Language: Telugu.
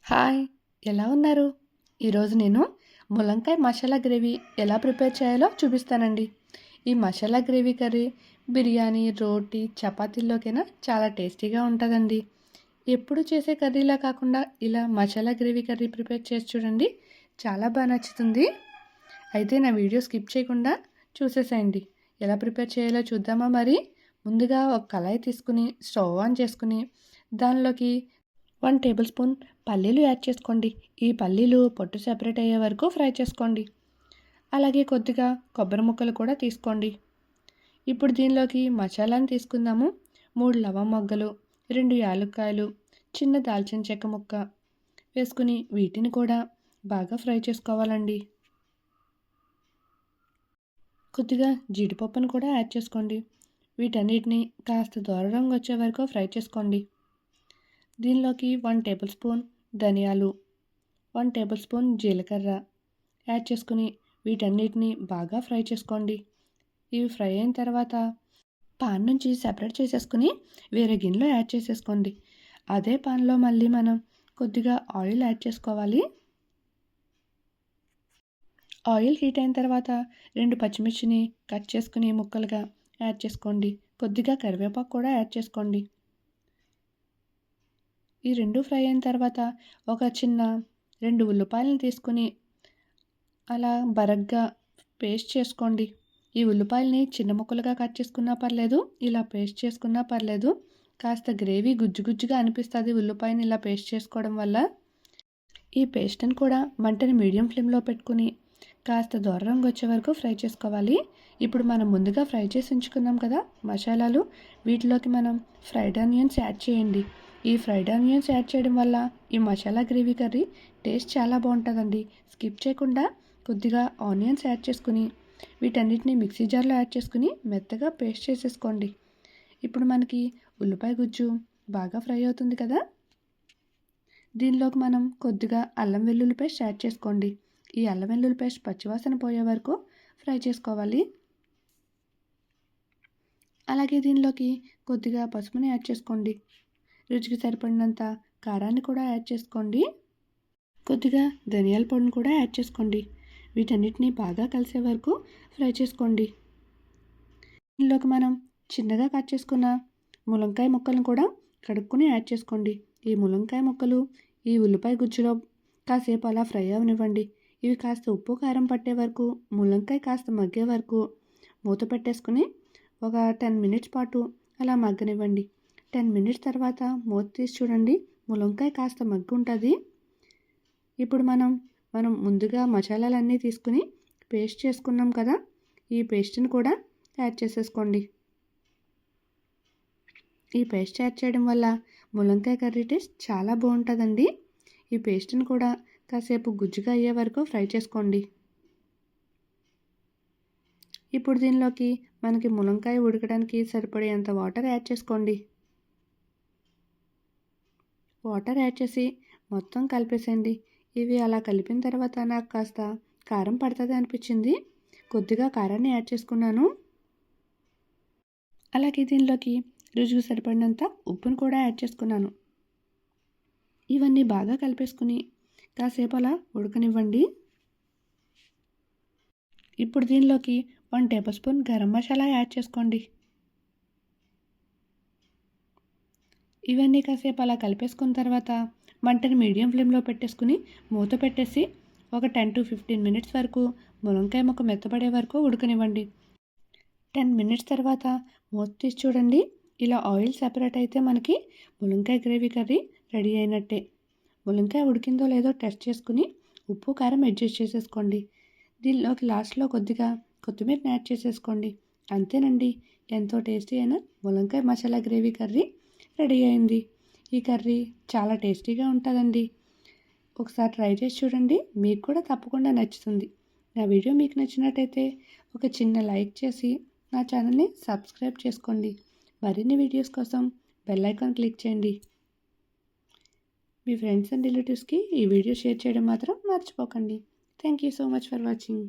హాయ్! ఎలా ఉన్నారు? ఈరోజు నేను ములంకాయ మసాలా గ్రేవీ ఎలా ప్రిపేర్ చేయాలో చూపిస్తానండి. ఈ మసాలా గ్రేవీ కర్రీ బిర్యానీ, రోటీ, చపాతీల్లోకైనా చాలా టేస్టీగా ఉంటుందండి. ఎప్పుడు చేసే కర్రీలా కాకుండా ఇలా మసాలా గ్రేవీ కర్రీ ప్రిపేర్ చేసి చూడండి. చాలా బాగా నచ్చుతుంది. అయితే నా వీడియో స్కిప్ చేయకుండా చూసేసేయండి. ఎలా ప్రిపేర్ చేయాలో చూద్దామా మరి? ముందుగా ఒక కళాయి తీసుకుని స్టవ్ ఆన్ చేసుకుని దానిలోకి 1 టేబుల్ స్పూన్ పల్లీలు యాడ్ చేసుకోండి. ఈ పల్లీలు పొట్టు సెపరేట్ అయ్యే వరకు ఫ్రై చేసుకోండి. అలాగే కొద్దిగా కొబ్బరి ముక్కలు కూడా తీసుకోండి. ఇప్పుడు దీనిలోకి మసాలాని తీసుకుందాము. 3 లవంగ మొగ్గలు, 2 యాలక్కాయలు, చిన్న దాల్చిన చెక్క ముక్క వేసుకుని వీటిని కూడా బాగా ఫ్రై చేసుకోవాలండి. కొద్దిగా జీడిపప్పును కూడా యాడ్ చేసుకోండి. వీటన్నిటిని కాస్త దూర రంగు వచ్చే వరకు ఫ్రై చేసుకోండి. దీనిలోకి 1 టేబుల్ స్పూన్ ధనియాలు, 1 టేబుల్ స్పూన్ జీలకర్ర యాడ్ చేసుకుని వీటన్నిటిని బాగా ఫ్రై చేసుకోండి. ఇవి ఫ్రై అయిన తర్వాత పాన్ నుంచి సెపరేట్ చేసేసుకుని వేరే గిన్నెలో యాడ్ చేసేసుకోండి. అదే పాన్లో మళ్ళీ మనం కొద్దిగా ఆయిల్ యాడ్ చేసుకోవాలి. ఆయిల్ హీట్ అయిన తర్వాత 2 పచ్చిమిర్చిని కట్ చేసుకుని ముక్కలుగా యాడ్ చేసుకోండి. కొద్దిగా కరివేపాకు కూడా యాడ్ చేసుకోండి. ఈ 2 ఫ్రై అయిన తర్వాత ఒక చిన్న 2 ఉల్లిపాయలను తీసుకుని అలా బరగ్గా పేస్ట్ చేసుకోండి. ఈ ఉల్లిపాయలని చిన్న ముక్కలుగా కట్ చేసుకున్నా పర్లేదు, ఇలా పేస్ట్ చేసుకున్నా పర్లేదు. కాస్త గ్రేవీ గుజ్జు గుజ్జుగా అనిపిస్తుంది ఉల్లిపాయని ఇలా పేస్ట్ చేసుకోవడం వల్ల. ఈ పేస్ట్ని కూడా మంటని మీడియం ఫ్లేమ్లో పెట్టుకుని కాస్త దూర రంగు వచ్చే వరకు ఫ్రై చేసుకోవాలి. ఇప్పుడు మనం ముందుగా ఫ్రై చేసి ఉంచుకున్నాం కదా మసాలాలు, వీటిలోకి మనం ఫ్రైడ్ ఆనియన్స్ యాడ్ చేయండి. ఈ ఫ్రైడ్ ఆనియన్స్ యాడ్ చేయడం వల్ల ఈ మసాలా గ్రేవీ కర్రీ టేస్ట్ చాలా బాగుంటుందండి. స్కిప్ చేయకుండా కొద్దిగా ఆనియన్స్ యాడ్ చేసుకుని వీటన్నిటిని మిక్సీ జార్లో యాడ్ చేసుకుని మెత్తగా పేస్ట్ చేసేసుకోండి. ఇప్పుడు మనకి ఉల్లిపాయ గుజ్జు బాగా ఫ్రై అవుతుంది కదా, దీనిలోకి మనం కొద్దిగా అల్లం వెల్లుల్లి పేస్ట్ యాడ్ చేసుకోండి. ఈ అల్లం వెల్లుల్లి పేస్ట్ పచ్చివాసన పోయే వరకు ఫ్రై చేసుకోవాలి. అలాగే దీనిలోకి కొద్దిగా పసుపుని యాడ్ చేసుకోండి. రుచికి సరిపడినంత కారాన్ని కూడా యాడ్ చేసుకోండి. కొద్దిగా ధనియాల పొడిని కూడా యాడ్ చేసుకోండి. వీటన్నిటిని బాగా కలిసే వరకు ఫ్రై చేసుకోండి. దీనిలోకి మనం చిన్నగా కట్ చేసుకున్న ములంకాయ ముక్కలను కూడా కడుక్కొని యాడ్ చేసుకోండి. ఈ ములంకాయ ముక్కలు ఈ ఉల్లిపాయ గుజ్జులో కాసేపు అలా ఫ్రై అవనివ్వండి. ఇవి కాస్త ఉప్పు కారం పట్టే వరకు, ములంకాయ కాస్త మగ్గే వరకు మూత పెట్టేసుకుని ఒక 10 మినిట్స్ పాటు అలా మగ్గనివ్వండి. 10 మినిట్స్ తర్వాత మూత తీసి చూడండి, ములంకాయ కాస్త మగ్గి ఉంటుంది. ఇప్పుడు మనం ముందుగా మసాలాలన్నీ తీసుకుని పేస్ట్ చేసుకున్నాం కదా, ఈ పేస్ట్ని కూడా యాడ్ చేసేసుకోండి. ఈ పేస్ట్ యాడ్ చేయడం వల్ల ములంకాయ కర్రీ టేస్ట్ చాలా బాగుంటుందండి. ఈ పేస్ట్ని కూడా కాసేపు గుజ్జుగా అయ్యే వరకు ఫ్రై చేసుకోండి. ఇప్పుడు దీనిలోకి మనకి ములంకాయ ఉడకడానికి సరిపడేంత వాటర్ యాడ్ చేసుకోండి. వాటర్ యాడ్ చేసి మొత్తం కలిపేసేయండి. ఇవి అలా కలిపిన తర్వాత నాకు కాస్త కారం పడుతుంది అనిపించింది, కొద్దిగా కారాన్ని యాడ్ చేసుకున్నాను. అలాగే దీనిలోకి రుచికి సరిపడినంత ఉప్పును కూడా యాడ్ చేసుకున్నాను. ఇవన్నీ బాగా కలిపేసుకుని కాసేపు అలా ఉడకనివ్వండి. ఇప్పుడు దీనిలోకి 1 table spoon garam masala add చేసుకోండి. ఇవన్నీ కాసేపు అలా కలిపేసుకున్న తర్వాత మంటని మీడియం ఫ్లేమ్లో పెట్టేసుకుని మూత పెట్టేసి ఒక 10 to 15 మినిట్స్ వరకు ములంకాయ ముక్క మెత్తపడే వరకు ఉడకనివ్వండి. 10 మినిట్స్ తర్వాత మూత తీసి చూడండి, ఇలా ఆయిల్ సెపరేట్ అయితే మనకి ములంకాయ గ్రేవీ కర్రీ రెడీ అయినట్టే. ములంకాయ ఉడికిందో లేదో టెస్ట్ చేసుకుని ఉప్పు కారం అడ్జస్ట్ చేసేసుకోండి. దీనిలోకి లాస్ట్లో కొద్దిగా కొత్తిమీరని యాడ్ చేసేసుకోండి. అంతేనండి, ఎంతో టేస్టీ అయిన ములంకాయ మసాలా గ్రేవీ కర్రీ రెడీ అయింది. ఈ కర్రీ చాలా టేస్టీగా ఉంటుందండి. ఒకసారి ట్రై చేసి చూడండి, మీకు కూడా తప్పకుండా నచ్చుతుంది. నా వీడియో మీకు నచ్చినట్టయితే ఒక చిన్న లైక్ చేసి నా ఛానల్ని సబ్స్క్రైబ్ చేసుకోండి. మరిన్ని వీడియోస్ కోసం బెల్ ఐకాన్ క్లిక్ చేయండి. మీ ఫ్రెండ్స్ అండ్ రిలేటివ్స్కి ఈ వీడియో షేర్ చేయడం మాత్రం మర్చిపోకండి. Thank you so much for watching.